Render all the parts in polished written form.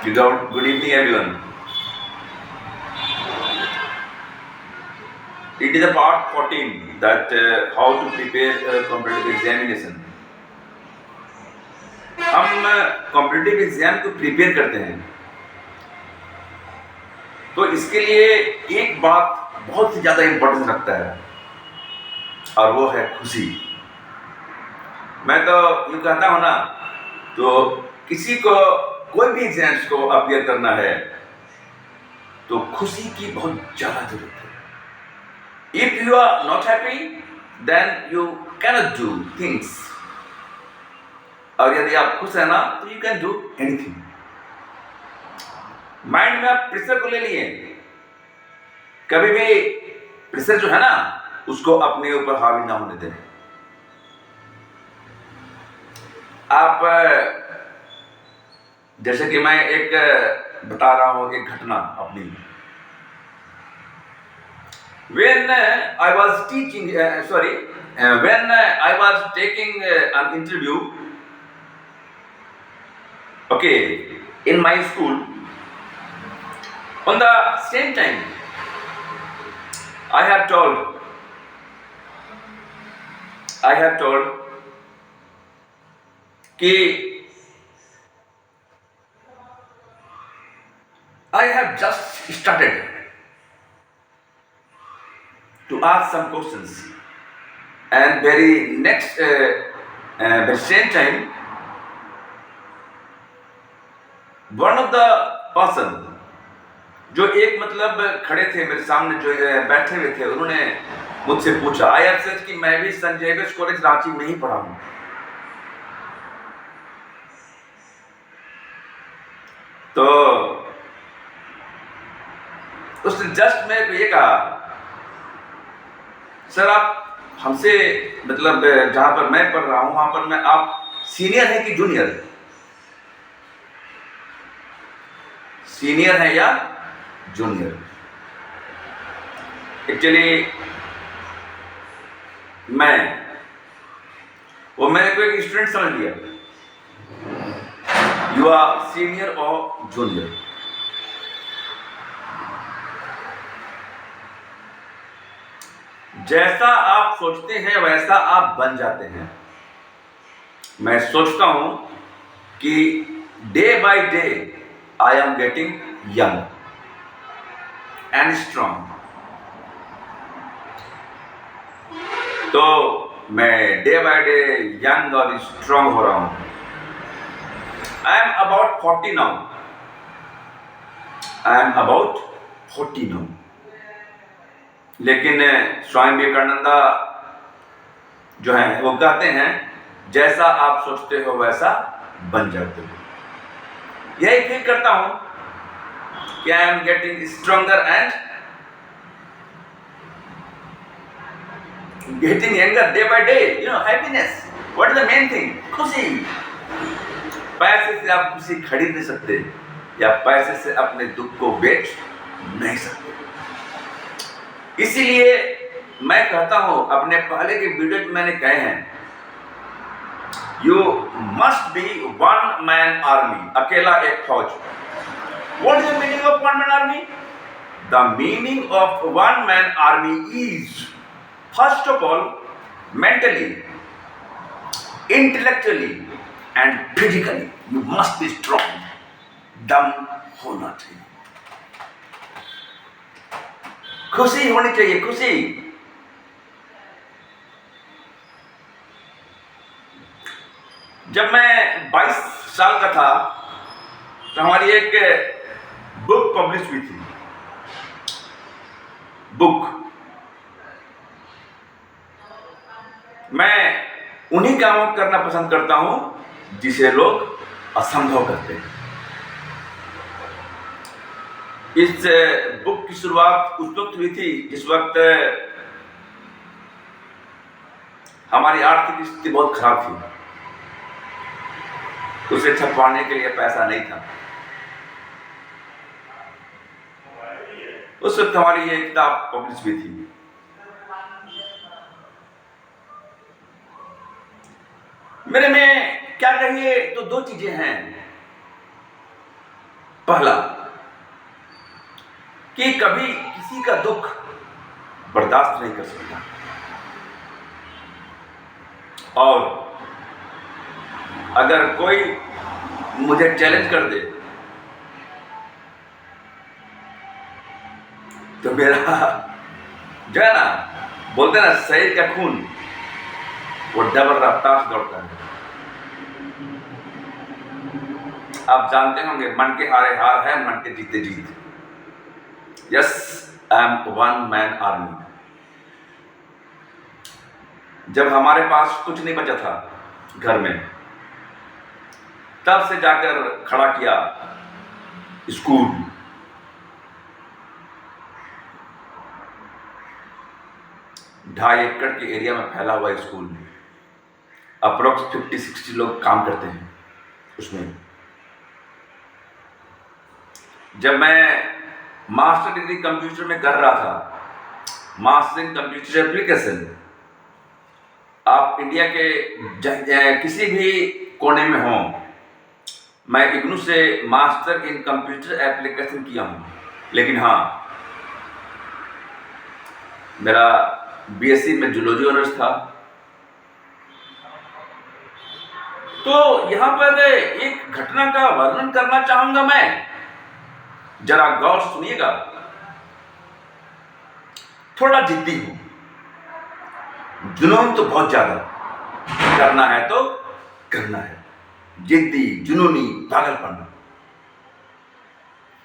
Good evening, everyone. It is a part 14 that how to prepare a competitive examination. हम competitive exam को prepare करते हैं तो इसके लिए एक बात बहुत ही ज़्यादा इम्पोर्टेंस रखता है और वो है खुशी। मैं तो यूँ कहता हूँ ना, तो किसी को कोई भी एग्जाम्स को अपियर करना है तो खुशी की बहुत ज़्यादा जरूरत है। If you are not happy, then you cannot do things. और यदि आप खुश है ना तो you can do anything. Mind में आप प्रेशर को ले लिए, कभी भी प्रेशर जो है ना उसको अपने ऊपर हावी ना होने दें। आप जैसे कि मैं एक बता रहा हूँ एक घटना अपनी। When I was teaching, when I was taking an interview, okay, in my school, on the same time, I have told कि I have just started to ask some questions, and very next the same time one of the person जो एक मतलब खड़े थे मेरे सामने जो बैठे हुए थे, उन्होंने मुझसे पूछा आई हैव सेड कि मैं भी सेंट जेवियर्स कॉलेज रांची में ही पढ़ा हूँ। तो उसने जस्ट मेरे को ये कहा, सर आप हमसे मतलब जहां पर मैं पढ़ रहा हूं वहां पर मैं आप सीनियर हैं कि जूनियर? सीनियर है या जूनियर? एक्चुअली वो मेरे को एक स्टूडेंट समझ लिया, यू आर सीनियर और जूनियर। जैसा आप सोचते हैं वैसा आप बन जाते हैं। मैं सोचता हूं कि day by day I am getting young and strong. तो मैं डे बाय डे यंग और स्ट्रांग हो रहा हूं। I am about 40 now. लेकिन स्वामी विवेकानंद जो है वो कहते हैं जैसा आप सोचते हो वैसा बन जाते हो। यही फील करता हूं कि I am getting stronger and getting younger day by day. Happiness, what is the main thing? खुशी। पैसे से आप खुशी खरीद नहीं सकते या पैसे से अपने दुख को बेच नहीं सकते। इसीलिए मैं कहता हूं, अपने पहले के वीडियो में मैंने कहे हैं, you must be one man army, अकेला एक फौज। What is the meaning of one man army? The meaning of one man army is first of all mentally, intellectually and physically you must be strong. दम होना चाहिए, खुशी होनी चाहिए, खुशी। जब मैं 22 साल का था तो हमारी एक बुक पब्लिश हुई थी। मैं उन्हीं कामों को करना पसंद करता हूं जिसे लोग असंभव करते हैं। इस बुक की शुरुआत उस वक्त हुई थी जिस वक्त हमारी आर्थिक स्थिति बहुत खराब थी, उसे छपवाने के लिए पैसा नहीं था। उस वक्त हमारी ये किताब पब्लिश हुई थी। मेरे में क्या कहिए तो दो चीजें हैं। पहला कि कभी किसी का दुख बर्दाश्त नहीं कर सकता, और अगर कोई मुझे चैलेंज कर दे तो मेरा जो है ना, बोलते हैं ना, शरीर का खून वो डबल रफ्तार से दौड़ता है। आप जानते होंगे, मन के हारे हार है, मन के जीते जीत। Yes, I am one man army. जब हमारे पास कुछ नहीं बचा था घर में, तब से जाकर खड़ा किया स्कूल। 2.5 एकड़ के एरिया में फैला हुआ स्कूल में अप्रोक्स 50-60 लोग काम करते हैं उसमें। जब मैं मास्टर डिग्री कंप्यूटर में कर रहा था, मास्टर इन कंप्यूटर एप्लीकेशन, आप इंडिया के किसी भी कोने में हो, मैं इग्नू से मास्टर इन कंप्यूटर एप्लीकेशन किया हूं। लेकिन हाँ, मेरा बीएससी में जूलॉजी ऑनर्स था। तो यहां पर एक घटना का वर्णन करना चाहूंगा मैं, जरा गौर सुनिएगा। थोड़ा जिद्दी हूं, जुनून तो बहुत ज्यादा, करना है तो करना है, जिद्दी, जुनूनी, पागलपन।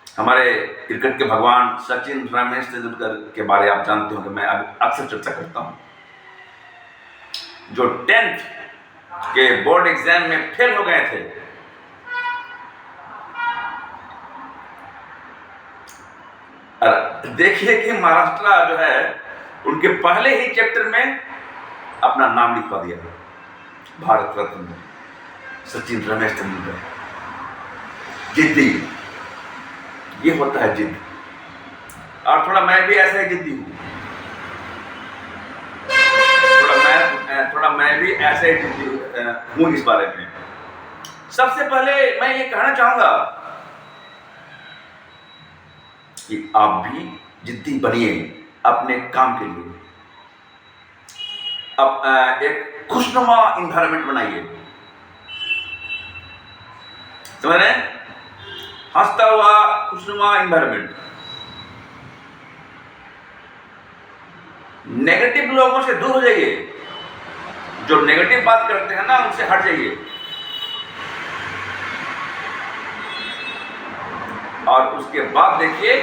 हमारे क्रिकेट के भगवान सचिन रमेश तेंदुलकर के बारे आप जानते होंगे, मैं अक्सर चर्चा करता हूं, जो 10th के बोर्ड एग्जाम में फेल हो गए थे। देखिए कि महाराष्ट्र जो है, उनके पहले ही चैप्टर में अपना नाम लिखवा दिया, भारत रत्न सचिन रमेश तेंदुलकर। जिद्दी, ये होता है जिद। और थोड़ा मैं भी ऐसा ही जिद्दी हूं, थोड़ा मैं भी ऐसे ही जिद्दी हूं इस बारे में। सबसे पहले मैं ये कहना चाहूंगा कि आप भी जिद्दी बनिए अपने काम के लिए। अब एक खुशनुमा इन्वायरमेंट बनाइए, समझ रहे हैं? हंसता हुआ खुशनुमा इन्वायरमेंट। नेगेटिव लोगों से दूर हो जाइए, जो नेगेटिव बात करते हैं ना, उनसे हट जाइए। और उसके बाद देखिए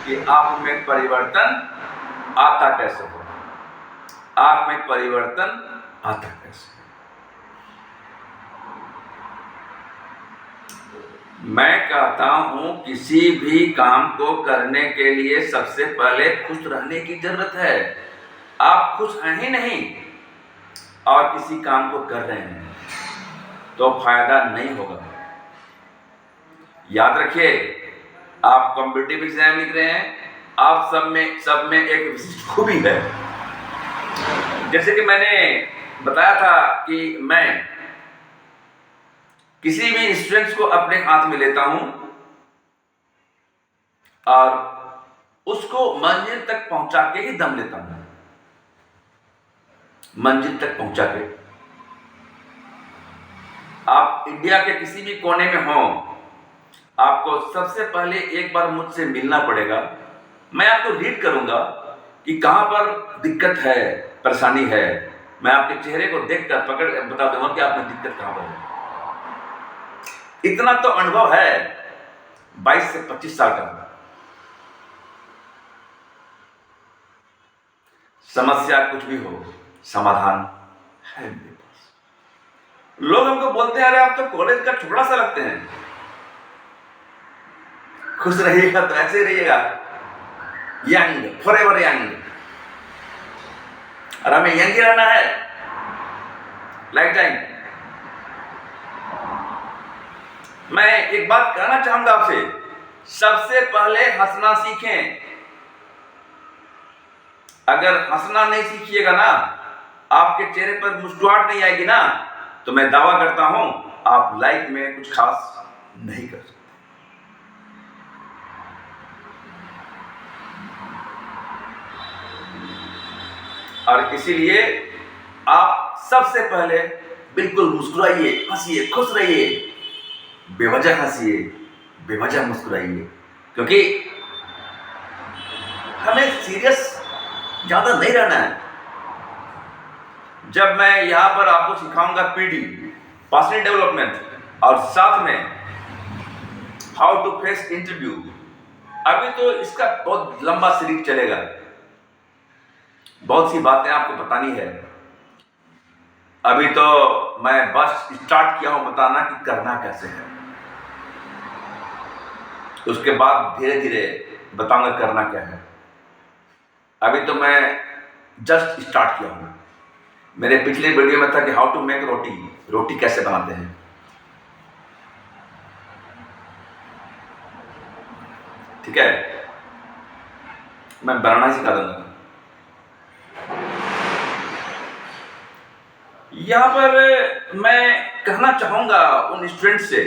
कि आप में परिवर्तन आता कैसे हो, आप में परिवर्तन आता कैसे। मैं कहता हूं, किसी भी काम को करने के लिए सबसे पहले खुश रहने की जरूरत है। आप खुश हैं ही नहीं और किसी काम को कर रहे हैं तो फायदा नहीं होगा। याद रखिए, आप कॉम्पिटिटिव एग्जाम लिख रहे हैं, आप सब में एक विशिष्ट खूबी है। जैसे कि मैंने बताया था कि मैं किसी भी स्टूडेंट्स को अपने हाथ में लेता हूं और उसको मंजिल तक पहुंचा के ही दम लेता हूं, मंजिल तक पहुंचा के। आप इंडिया के किसी भी कोने में हो, आपको सबसे पहले एक बार मुझसे मिलना पड़ेगा। मैं आपको रीड करूंगा कि कहां पर दिक्कत है, परेशानी है। मैं आपके चेहरे को देखकर पकड़ बता दूंगा कि आप में दिक्कत कहां पर है। इतना तो अनुभव है 22 से 25 साल का। समस्या कुछ भी हो, समाधान है मेरे पास। लोग हमको बोलते हैं, अरे आप तो कॉलेज का टुकड़ा सा लगते हैं। खुश रहिएगा तो ऐसे ही रहिएगा, यंग, फॉरएवर यंग। और हमें यंग ही रहना है लाइफ टाइम। मैं एक बात कहना चाहूंगा आपसे, सबसे पहले हंसना सीखें। अगर हंसना नहीं सीखिएगा ना, आपके चेहरे पर मुस्कुराहट नहीं आएगी ना, तो मैं दावा करता हूं आप लाइफ में कुछ खास नहीं कर सकते। और इसीलिए आप सबसे पहले बिल्कुल मुस्कुराइए, हंसिए, खुश रहिए, बेवजह हंसिए, बेवजह मुस्कुराइए, क्योंकि हमें सीरियस ज्यादा नहीं रहना है। जब मैं यहां पर आपको सिखाऊंगा पीडी, पर्सनल डेवलपमेंट, और साथ में हाउ टू फेस इंटरव्यू, अभी तो इसका बहुत लंबा सीरीज चलेगा, बहुत सी बातें आपको बतानी है। अभी तो मैं बस स्टार्ट किया हूं बताना कि करना कैसे है, उसके बाद धीरे धीरे बताऊंगा करना क्या है। अभी तो मैं जस्ट स्टार्ट किया हूं। मेरे पिछले वीडियो में था कि हाउ टू मेक रोटी, रोटी कैसे बनाते हैं। ठीक है, मैं बनाना ही सिखा दूंगा। यहां पर मैं कहना चाहूंगा उन स्टूडेंट से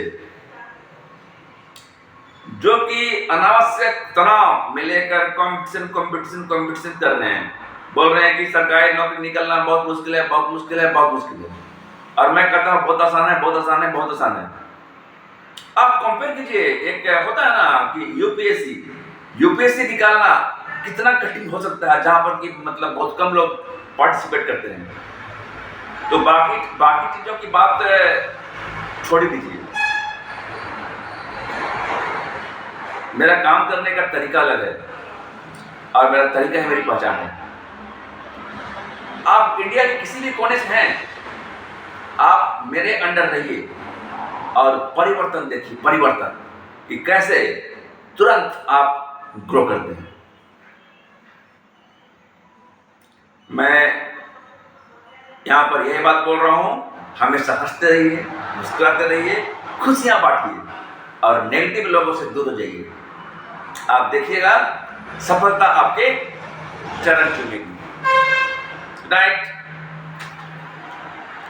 जो कि अनावश्यक तनाव में लेकर कंपटीशन कंपटीशन कंपटीशन कर रहे हैं, बोल रहे हैं कि सरकारी नौकरी निकलना बहुत मुश्किल है, बहुत मुश्किल है, बहुत मुश्किल है। और मैं कहता हूं बहुत आसान है, बहुत आसान है, बहुत आसान है। आप कंपेयर कीजिए, एक होता है ना कि यूपीएससी निकालना कितना कठिन हो सकता है, जहां पर कि मतलब बहुत कम लोग पार्टिसिपेट करते हैं। तो बाकी चीजों की बात छोड़ दीजिए। मेरा काम करने का तरीका अलग है और मेरा तरीका है, मेरी पहचान है। आप इंडिया के किसी भी कोने से हैं, आप मेरे अंडर रहिए और परिवर्तन देखिए, परिवर्तन कि कैसे तुरंत आप ग्रो करते हैं। मैं यहां पर यही बात बोल रहा हूं, हमेशा हंसते रहिए, मुस्कुराते रहिए, खुशियां बांटिए और नेगेटिव लोगों से दूर हो जाइए। आप देखिएगा सफलता आपके चरण चूमेगी। Good night.